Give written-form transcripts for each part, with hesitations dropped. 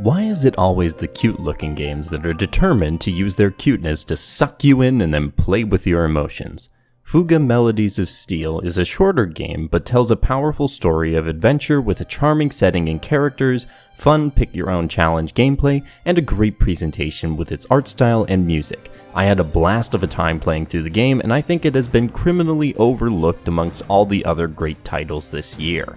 Why is it always the cute-looking games that are determined to use their cuteness to suck you in and then play with your emotions? Fuga Melodies of Steel is a shorter game but tells a powerful story of adventure with a charming setting and characters, fun pick-your-own-challenge gameplay, and a great presentation with its art style and music. I had a blast of a time playing through the game, and I think it has been criminally overlooked amongst all the other great titles this year.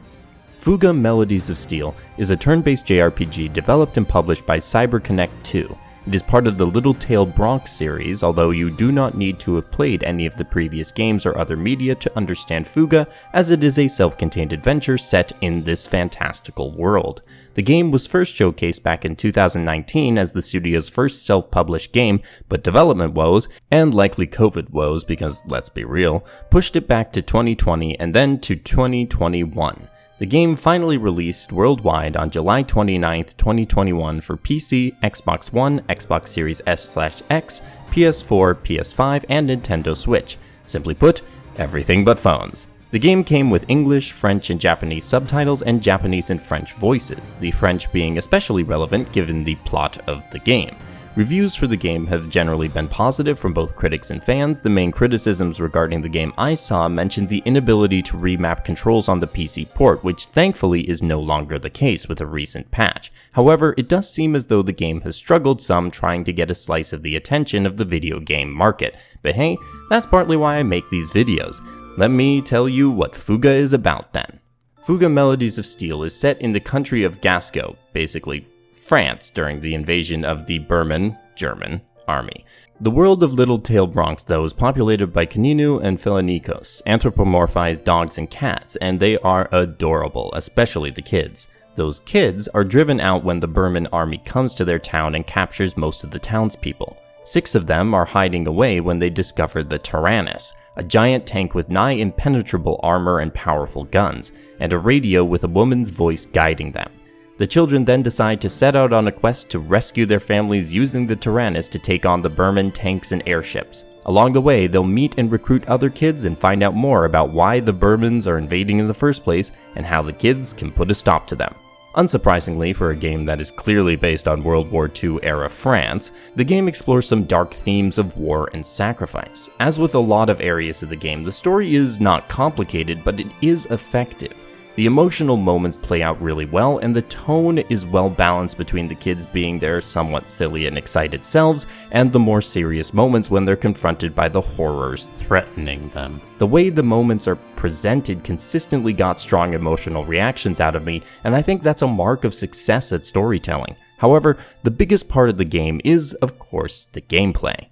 Fuga Melodies of Steel is a turn-based JRPG developed and published by CyberConnect 2. It is part of the Little Tail Bronx series, although you do not need to have played any of the previous games or other media to understand Fuga, as it is a self-contained adventure set in this fantastical world. The game was first showcased back in 2019 as the studio's first self-published game, but development woes, and likely COVID woes because, let's be real, pushed it back to 2020 and then to 2021. The game finally released worldwide on July 29, 2021 for PC, Xbox One, Xbox Series S/X, PS4, PS5, and Nintendo Switch. Simply put, everything but phones. The game came with English, French, and Japanese subtitles and Japanese and French voices, the French being especially relevant given the plot of the game. Reviews for the game have generally been positive from both critics and fans. The main criticisms regarding the game I saw mentioned the inability to remap controls on the PC port, which thankfully is no longer the case with a recent patch. However, it does seem as though the game has struggled some trying to get a slice of the attention of the video game market. But hey, that's partly why I make these videos. Let me tell you what Fuga is about then. Fuga Melodies of Steel is set in the country of Gasco, basically France, during the invasion of the Burman, German, army. The world of Little Tail Bronx, though, is populated by Kaninu and Philonikos, anthropomorphized dogs and cats, and they are adorable, especially the kids. Those kids are driven out when the Burman army comes to their town and captures most of the townspeople. 6 of them are hiding away when they discover the Tyrannus, a giant tank with nigh impenetrable armor and powerful guns, and a radio with a woman's voice guiding them. The children then decide to set out on a quest to rescue their families using the Tyrannus to take on the Burman tanks and airships. Along the way, they'll meet and recruit other kids and find out more about why the Burmans are invading in the first place and how the kids can put a stop to them. Unsurprisingly, for a game that is clearly based on World War II era France, the game explores some dark themes of war and sacrifice. As with a lot of areas of the game, the story is not complicated, but it is effective. The emotional moments play out really well, and the tone is well balanced between the kids being their somewhat silly and excited selves, and the more serious moments when they're confronted by the horrors threatening them. The way the moments are presented consistently got strong emotional reactions out of me, and I think that's a mark of success at storytelling. However, the biggest part of the game is, of course, the gameplay.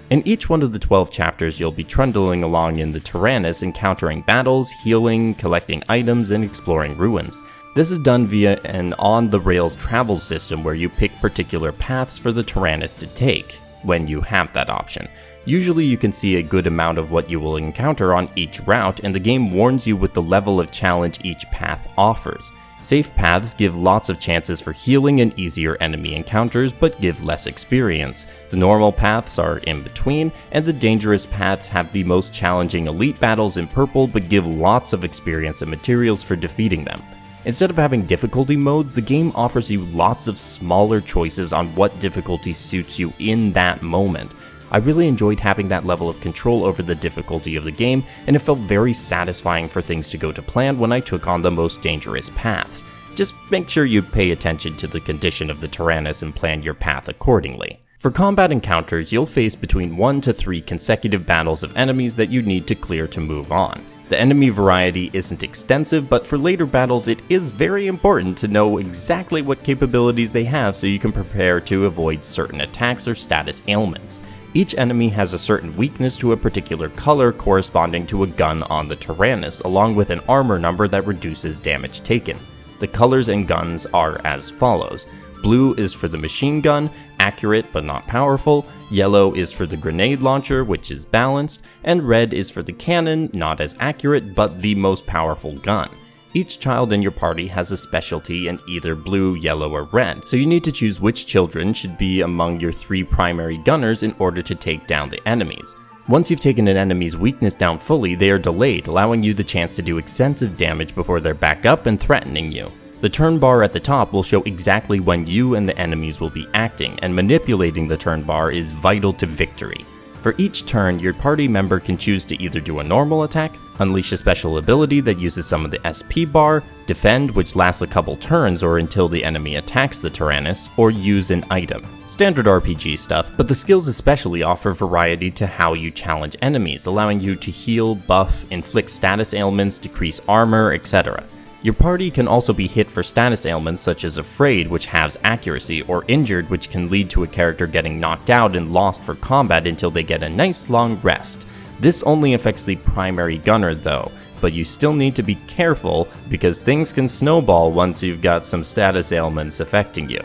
In each one of the 12 chapters, you'll be trundling along in the Tyrannus, encountering battles, healing, collecting items, and exploring ruins. This is done via an on-the-rails travel system where you pick particular paths for the Tyrannus to take, when you have that option. Usually you can see a good amount of what you will encounter on each route, and the game warns you with the level of challenge each path offers. Safe paths give lots of chances for healing and easier enemy encounters, but give less experience. The normal paths are in between, and the dangerous paths have the most challenging elite battles in purple, but give lots of experience and materials for defeating them. Instead of having difficulty modes, the game offers you lots of smaller choices on what difficulty suits you in that moment. I really enjoyed having that level of control over the difficulty of the game, and it felt very satisfying for things to go to plan when I took on the most dangerous paths. Just make sure you pay attention to the condition of the Tyrannus and plan your path accordingly. For combat encounters, you'll face between 1 to 3 consecutive battles of enemies that you need to clear to move on. The enemy variety isn't extensive, but for later battles it is very important to know exactly what capabilities they have so you can prepare to avoid certain attacks or status ailments. Each enemy has a certain weakness to a particular color corresponding to a gun on the Tyrannus, along with an armor number that reduces damage taken. The colors and guns are as follows. Blue is for the machine gun, accurate but not powerful, yellow is for the grenade launcher, which is balanced, and red is for the cannon, not as accurate but the most powerful gun. Each child in your party has a specialty in either blue, yellow, or red, so you need to choose which children should be among your 3 primary gunners in order to take down the enemies. Once you've taken an enemy's weakness down fully, they are delayed, allowing you the chance to do extensive damage before they're back up and threatening you. The turn bar at the top will show exactly when you and the enemies will be acting, and manipulating the turn bar is vital to victory. For each turn, your party member can choose to either do a normal attack, unleash a special ability that uses some of the SP bar, defend, which lasts a couple turns or until the enemy attacks the Tyrannus, or use an item. Standard RPG stuff, but the skills especially offer variety to how you challenge enemies, allowing you to heal, buff, inflict status ailments, decrease armor, etc. Your party can also be hit for status ailments such as Afraid, which halves accuracy, or Injured, which can lead to a character getting knocked out and lost for combat until they get a nice long rest. This only affects the primary gunner though, but you still need to be careful because things can snowball once you've got some status ailments affecting you.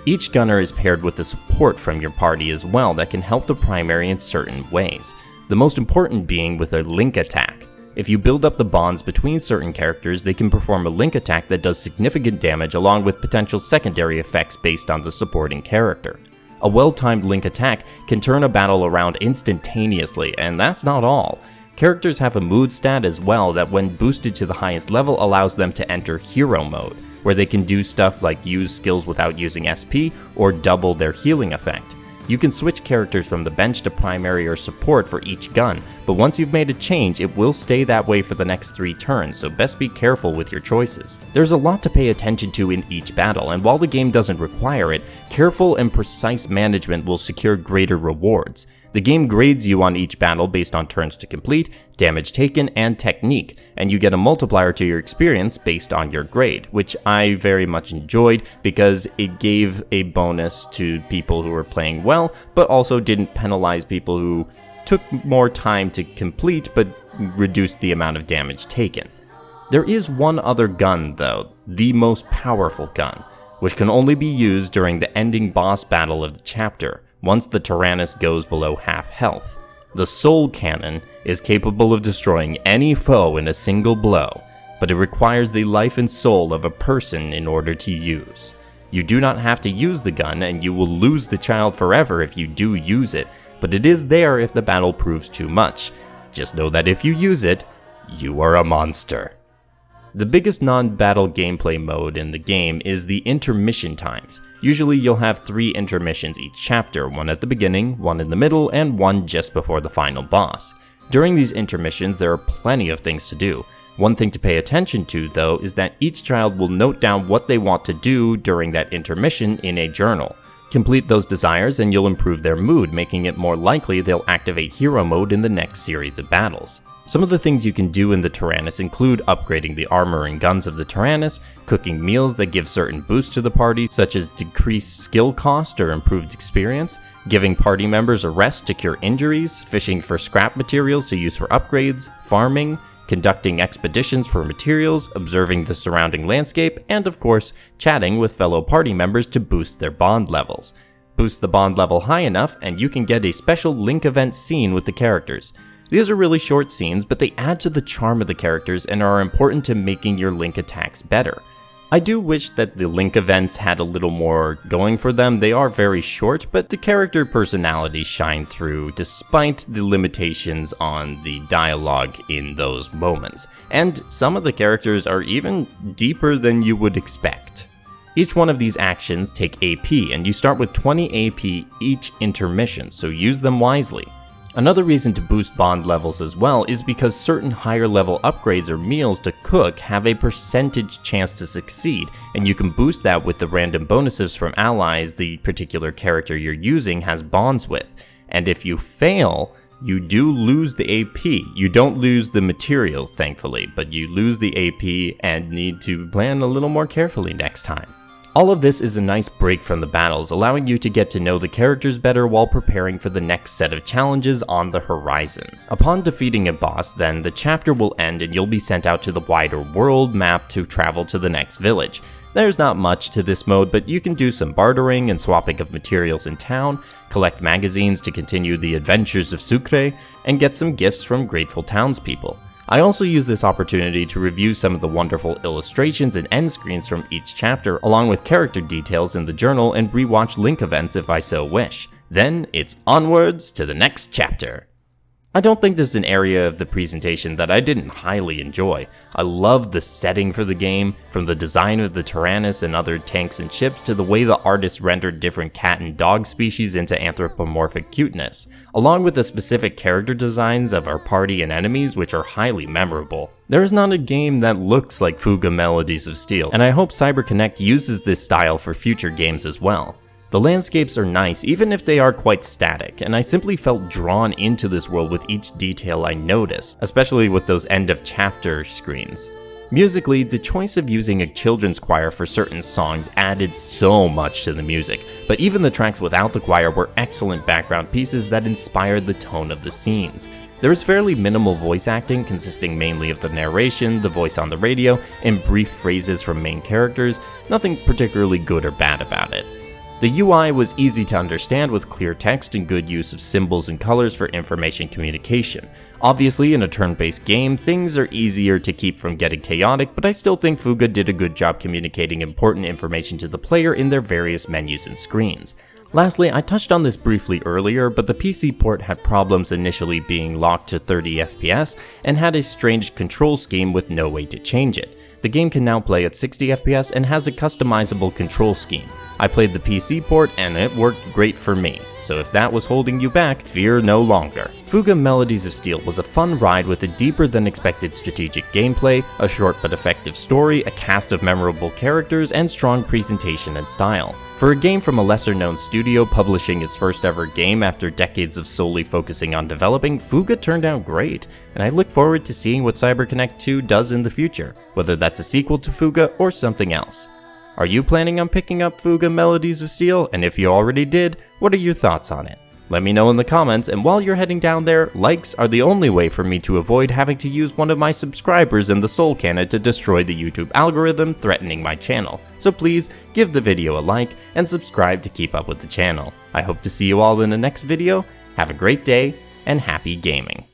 Each gunner is paired with a support from your party as well that can help the primary in certain ways, the most important being with a link attack. If you build up the bonds between certain characters, they can perform a link attack that does significant damage along with potential secondary effects based on the supporting character. A well-timed link attack can turn a battle around instantaneously, and that's not all. Characters have a mood stat as well that when boosted to the highest level allows them to enter hero mode, where they can do stuff like use skills without using SP or double their healing effect. You can switch characters from the bench to primary or support for each gun, but once you've made a change, it will stay that way for the next 3 turns, so best be careful with your choices. There's a lot to pay attention to in each battle, and while the game doesn't require it, careful and precise management will secure greater rewards. The game grades you on each battle based on turns to complete, damage taken, and technique, and you get a multiplier to your experience based on your grade, which I very much enjoyed because it gave a bonus to people who were playing well, but also didn't penalize people who took more time to complete but reduced the amount of damage taken. There is one other gun though, the most powerful gun, which can only be used during the ending boss battle of the chapter, once the Tyrannus goes below half health. The Soul Cannon is capable of destroying any foe in a single blow, but it requires the life and soul of a person in order to use. You do not have to use the gun, and you will lose the child forever if you do use it, but it is there if the battle proves too much. Just know that if you use it, you are a monster. The biggest non-battle gameplay mode in the game is the intermission times. Usually you'll have 3 intermissions each chapter, one at the beginning, one in the middle, and one just before the final boss. During these intermissions, there are plenty of things to do. One thing to pay attention to, though, is that each child will note down what they want to do during that intermission in a journal. Complete those desires and you'll improve their mood, making it more likely they'll activate hero mode in the next series of battles. Some of the things you can do in the Tyrannus include upgrading the armor and guns of the Tyrannus, cooking meals that give certain boosts to the party, such as decreased skill cost or improved experience, giving party members a rest to cure injuries, fishing for scrap materials to use for upgrades, farming, conducting expeditions for materials, observing the surrounding landscape, and of course, chatting with fellow party members to boost their bond levels. Boost the bond level high enough and you can get a special link event scene with the characters. These are really short scenes, but they add to the charm of the characters and are important to making your link attacks better. I do wish that the link events had a little more going for them. They are very short, but the character personalities shine through despite the limitations on the dialogue in those moments. And some of the characters are even deeper than you would expect. Each one of these actions take AP, and you start with 20 AP each intermission, so use them wisely. Another reason to boost bond levels as well is because certain higher level upgrades or meals to cook have a percentage chance to succeed, and you can boost that with the random bonuses from allies the particular character you're using has bonds with. And if you fail, you do lose the AP. You don't lose the materials, thankfully, but you lose the AP and need to plan a little more carefully next time. All of this is a nice break from the battles, allowing you to get to know the characters better while preparing for the next set of challenges on the horizon. Upon defeating a boss, then, the chapter will end and you'll be sent out to the wider world map to travel to the next village. There's not much to this mode, but you can do some bartering and swapping of materials in town, collect magazines to continue the adventures of Sucre, and get some gifts from grateful townspeople. I also use this opportunity to review some of the wonderful illustrations and end screens from each chapter, along with character details in the journal, and rewatch link events if I so wish. Then it's onwards to the next chapter. I don't think there's an area of the presentation that I didn't highly enjoy. I loved the setting for the game, from the design of the Tyrannus and other tanks and ships to the way the artists rendered different cat and dog species into anthropomorphic cuteness, along with the specific character designs of our party and enemies, which are highly memorable. There is not a game that looks like Fuga Melodies of Steel, and I hope CyberConnect uses this style for future games as well. The landscapes are nice, even if they are quite static, and I simply felt drawn into this world with each detail I noticed, especially with those end of chapter screens. Musically, the choice of using a children's choir for certain songs added so much to the music, but even the tracks without the choir were excellent background pieces that inspired the tone of the scenes. There is fairly minimal voice acting, consisting mainly of the narration, the voice on the radio, and brief phrases from main characters, nothing particularly good or bad about it. The UI was easy to understand with clear text and good use of symbols and colors for information communication. Obviously, in a turn-based game, things are easier to keep from getting chaotic, but I still think Fuga did a good job communicating important information to the player in their various menus and screens. Lastly, I touched on this briefly earlier, but the PC port had problems initially being locked to 30 FPS and had a strange control scheme with no way to change it. The game can now play at 60 FPS and has a customizable control scheme. I played the PC port and it worked great for me, so if that was holding you back, fear no longer. Fuga Melodies of Steel was a fun ride with a deeper than expected strategic gameplay, a short but effective story, a cast of memorable characters, and strong presentation and style. For a game from a lesser known studio publishing its first ever game after decades of solely focusing on developing, Fuga turned out great, and I look forward to seeing what CyberConnect 2 does in the future, whether that's a sequel to Fuga or something else. Are you planning on picking up Fuga Melodies of Steel? And if you already did, what are your thoughts on it? Let me know in the comments, and while you're heading down there, likes are the only way for me to avoid having to use one of my subscribers in the Soul Cannon to destroy the YouTube algorithm threatening my channel. So please, give the video a like, and subscribe to keep up with the channel. I hope to see you all in the next video. Have a great day, and happy gaming.